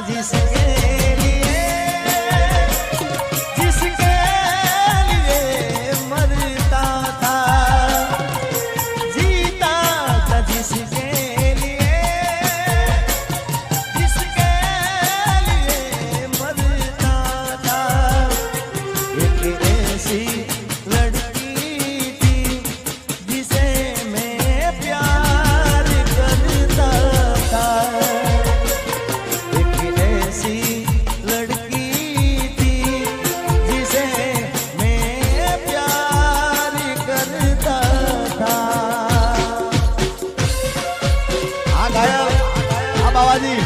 जिसके लिए मरता था, जीता था जिसके लिए मरता था। एक ऐसी लड़की थी जिसे मैं प्यार करता था। एक ऐसी लड़की थी जिसे मैं प्यार करता था। हाँ गायक, हाँ बाबाजी।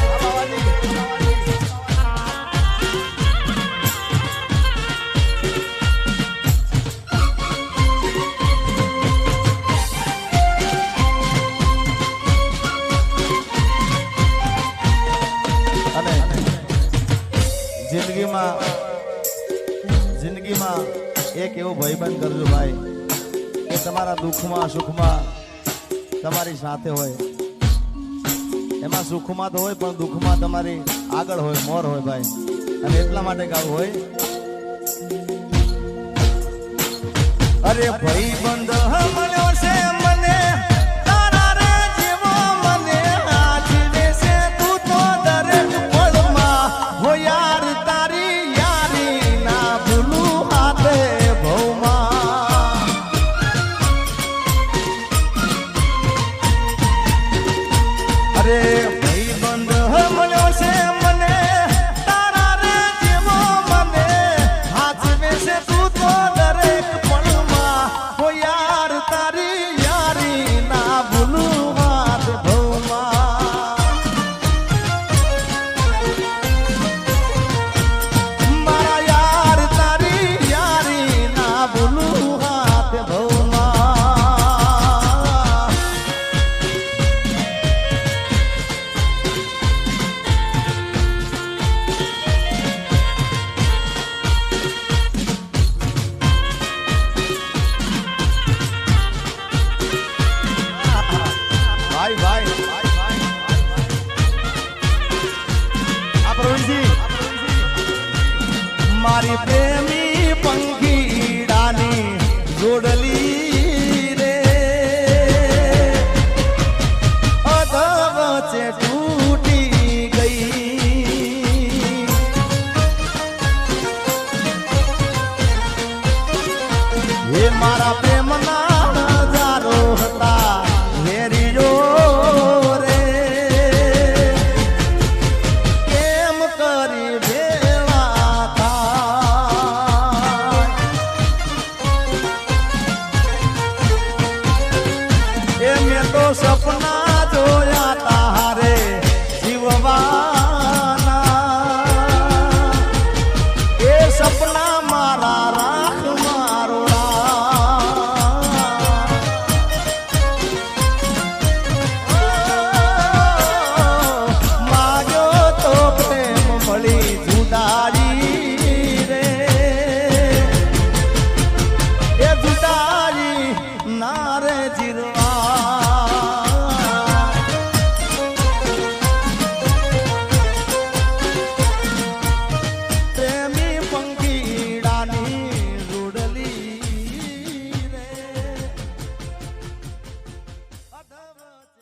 જિંદગીમાં એક એવો ભાઈબંધ કરજો ભાઈ કે તમારા દુઃખમાં સુખમાં તમારી સાથે હોય। એમાં સુખમાં તો હોય પણ દુઃખમાં તમારી આગળ હોય, મોર હોય ભાઈ। અને એટલા માટે ગાવું હોય, અરે ભાઈબંધ મળ્યો છે મને તારા રે જેવો, મને આજીવે છે તું તો દરેક પળમાં હો યાર। તારી યારી ના ભૂલું હાથે ભવમાં। અરે ભાઈબંધ મળ્યો છે મને તારા રે જેવો, મને આજીવે છે તું તો દરેક પળમાં હો યાર। તારી યારી ના ભૂલું હાથ ભવમાં। મારા યાર તારી યારી ના ભૂલું હાથ ભવમાં। ભાઈ ભાઈ આ પ્રવીણજી, મારી પ્રેમી પંખી